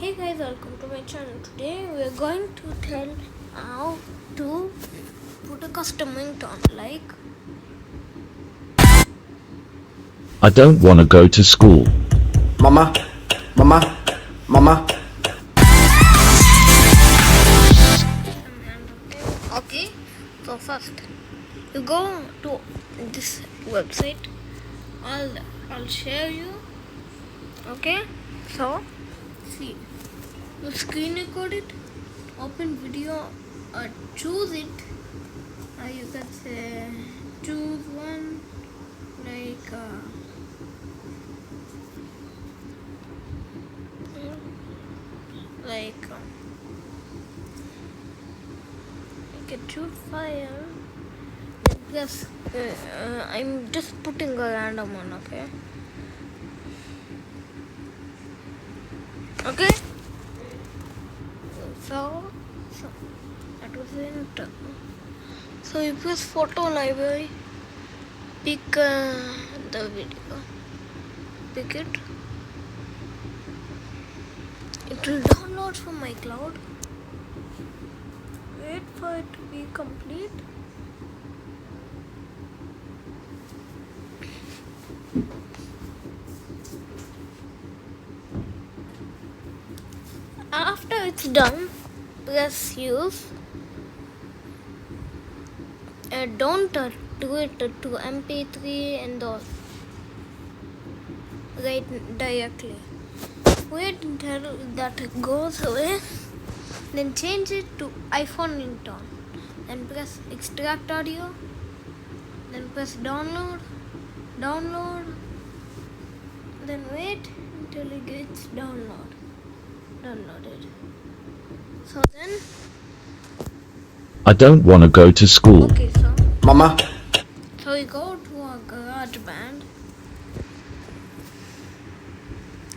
Hey guys, welcome to my channel. Today we are going to tell how to put a custom ringtone like I don't want to go to school. Mama, mama, mama. okay. So first you go to this website. I'll share you. Okay. So see, you screen record it, open video, choose it. You can say choose one like. Like I can choose file. Yes, I'm just putting a random one. Okay. So that was it. So you press photo library, pick the video, pick it. It will download from my cloud. Wait for it to be complete. After it's done, press use. Don't do it to MP3 and those. Right directly. Wait until that goes away. Then change it to iPhone ringtone. Then press extract audio. Then press download. Then wait until it gets downloaded. So then I don't want to go to school. okay, so Mama. So we go to a garage band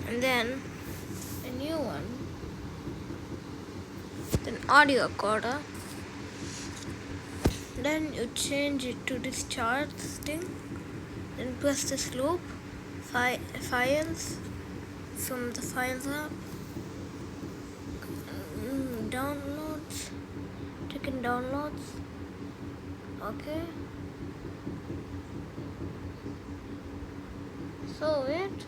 and then a new one, then audio recorder, then you change it to this charts thing, then press this loop, files, from the files app, downloads, check in downloads, okay. So wait,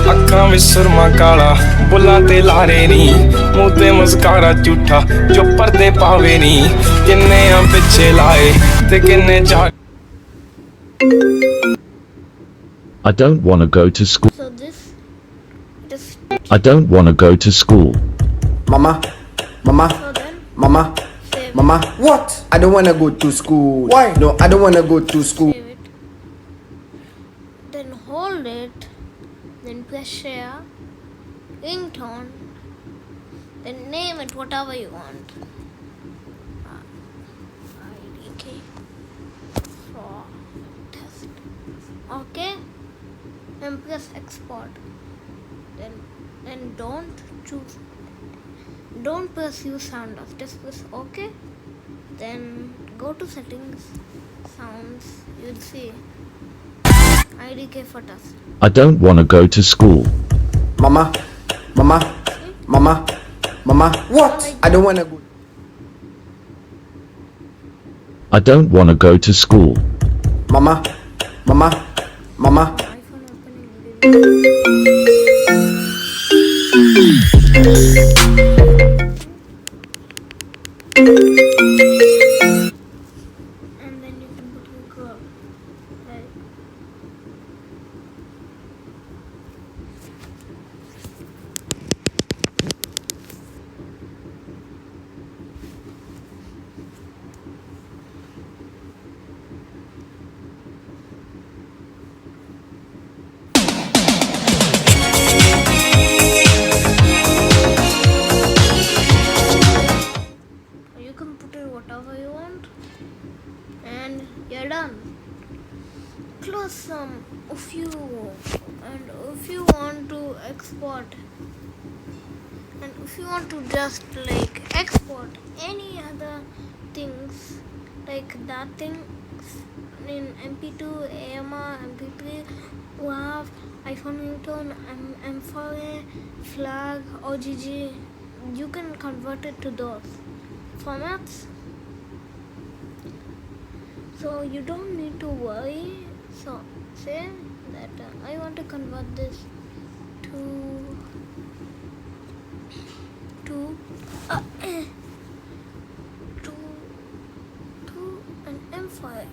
ਅੱਖਾਂ ਵਿੱਚ ਸੁਰਮਾ ਕਾਲਾ ਬੁੱਲਾਂ ਤੇ ਲਾਰੇ ਨੀ ਮੂੰਹ ਤੇ ਮੁਸਕਾਰਾ ਝੂਠਾ ਜੋ ਪਰਦੇ ਪਾਵੇ ਨੀ ਕਿੰਨੇ ਆ ਪਿੱਛੇ ਲਾਏ ਤੇ ਕਿੰਨੇ ਜਾ I don't want to go to school. so this I don't want to go to school. Mama, mama, so then mama, save mama. What? I don't wanna go to school. Why? No, I don't wanna go to school. save it, then hold it, then press share, ringtone, then name it whatever you want. IDK for test. Okay, then press export. Then don't press use sound off. Just press OK. Then go to settings, sounds. You'll see IDK for test. I don't want to go to school. Mama, mama, mama, mama. What? I don't wanna go. I don't want to go to school. Mama, mama, mama. iPhone opening. And then you can put your girl. Like you can put it whatever you want, and you're done. Plus if you want to export, and if you want to just like export any other things like that thing in MP2, AMR, MP3, WAV, iPhone ringtone, M4A, flag, OGG. You can convert it to those formats. So you don't need to worry. So say that I want to convert this to uh, to an M4A.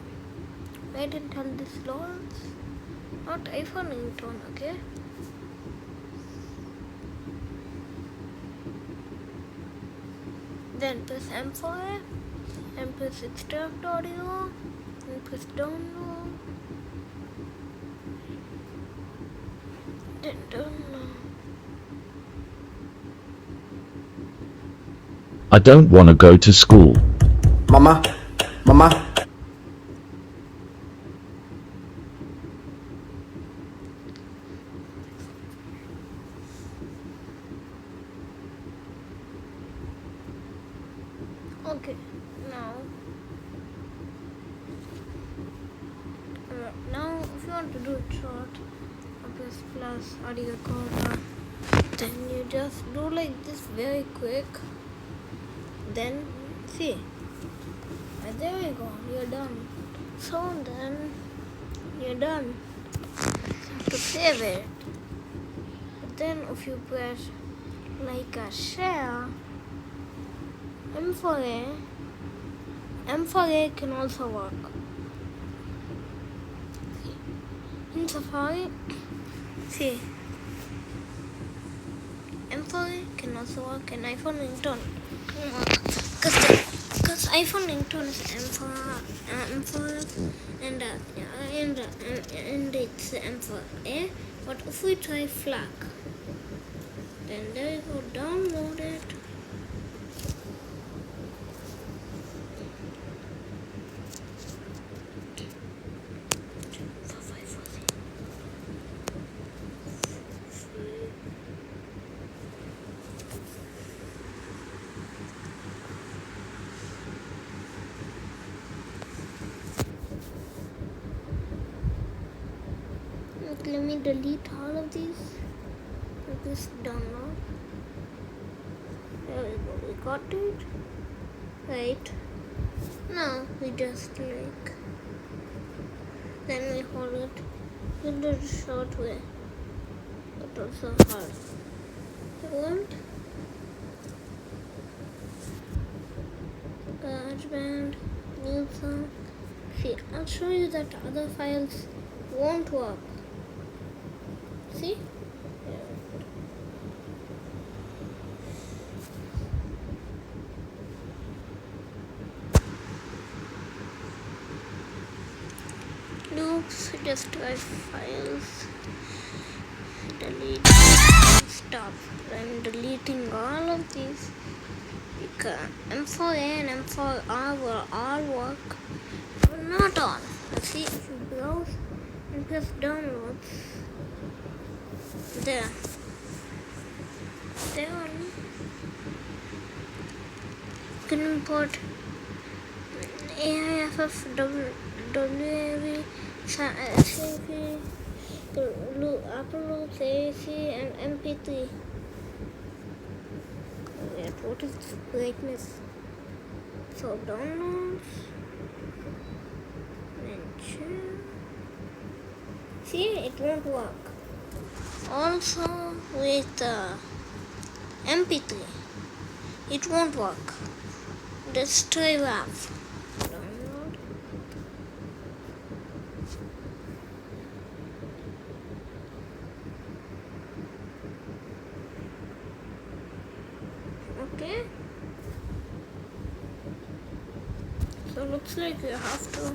Wait until this loads. Not iPhone ringtone, okay? Then press M4A and press extract audio and press download. Then download. I don't want to go to school. Mama, mama. Okay, now if you want to do it short, press plus audio recorder. Then you just do like this very quick. Then see, there you go, you're done. So then you're done. You have to save it. But then if you press like a share, M4A can also work. In Safari, see, M4A can also work in iPhone ringtone. Because iPhone ringtone is M4 and it's M4A. But if we try flag, then there you go, download it. Let me delete all of these. Let this download. There we go. We got it. Right. Now we just like. Then we hold it in the short way, but also hard. And GarageBand, new song. See, I'll show you that other files won't work. See? Loops, just try files, delete, stop. I'm deleting all of these because M4A and M4R will all work, but not all. Let's see if you browse and press downloads. There. You can import AIFF, WAV, CP, uploads, AAC, and MP3. Wait, what is this brightness? So downloads. See, it won't work. Also with MP3, it won't work. Just try WAV. Download. Okay. So looks like you have to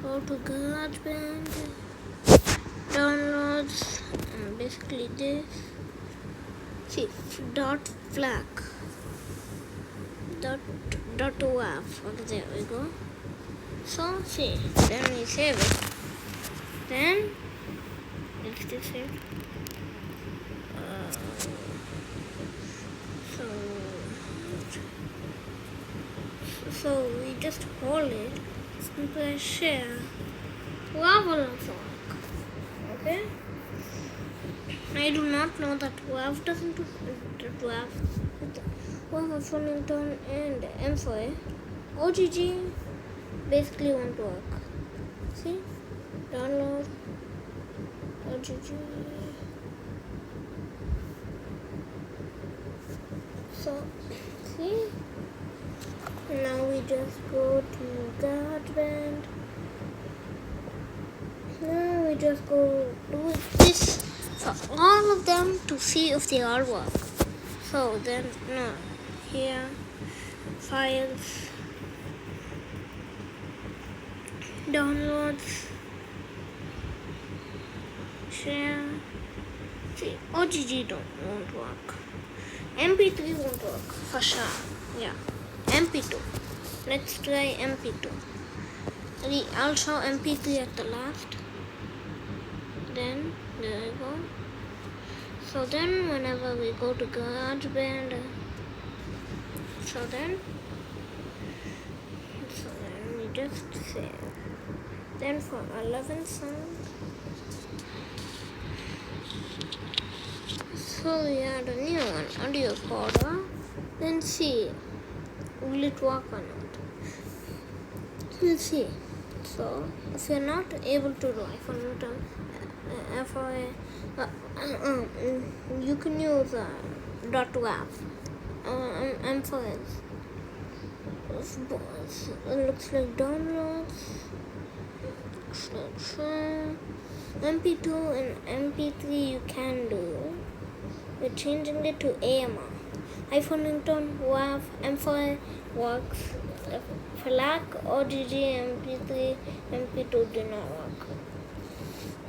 go to GarageBand, downloads, and basically this. See, flag. Dot WAV. Okay, there we go. So see, then we save it. Then let's just save. So we just hold it and press share. WAV will also work. Okay. I do not know that WAV doesn't do WAV. WAV for ringtone and M4. OGG basically won't work. See? Download OGG. So, see? Now we just go to GarageBand. Now we just go do this for all of them to see if they all work. So then, no, here, files, downloads, share. See, OGG won't work. MP3 won't work for sure. Yeah, MP2. Let's try MP2. I'll show MP3 at the last. Then there we go. So then whenever we go to GarageBand, so then we just save. Then for 11 songs, so we add a new one, audio recorder. Then see, will it work or not? We'll see. So if you're not able to do iPhone ringtone, you can use .wav. M4s. It looks like downloads. MP2 and MP3 you can do. We're changing it to AMR. iPhone ringtone, WAV, M4 works. FLAC, OGG, MP3, MP2 do not work.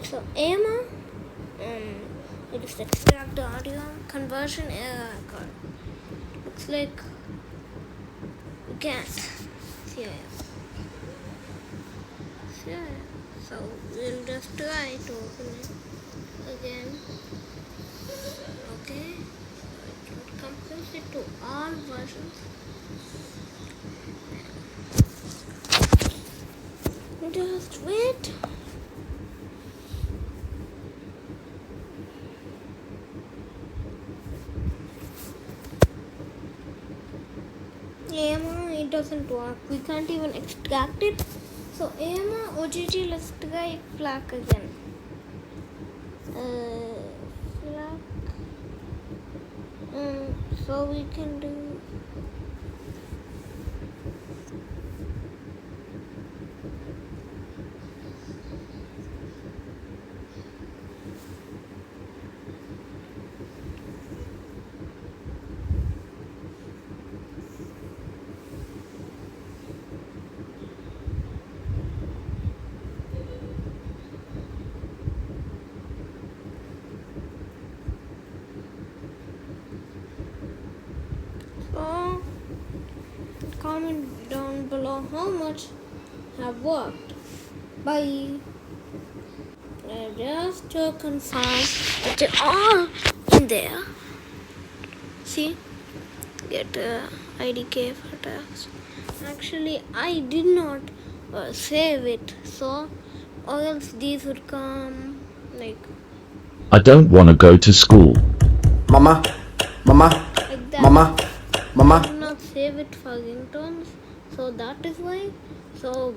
So AMR, it is extract the audio conversion error record. Looks like we can't. See, so we'll just try to open it again. Okay, it compares it to all versions. Just wait. AMR, it doesn't work. We can't even extract it. So AMR, OGG, let's try FLAC again. FLAC. So we can do. So comment down below how much have worked. Bye. Just to confirm that they're all in there. See, get IDK photos. Actually, I did not save it, so or else these would come like I don't want to go to school. Mama, mama, like that. mama, I mama. did not save it for ringtones, so that is why. So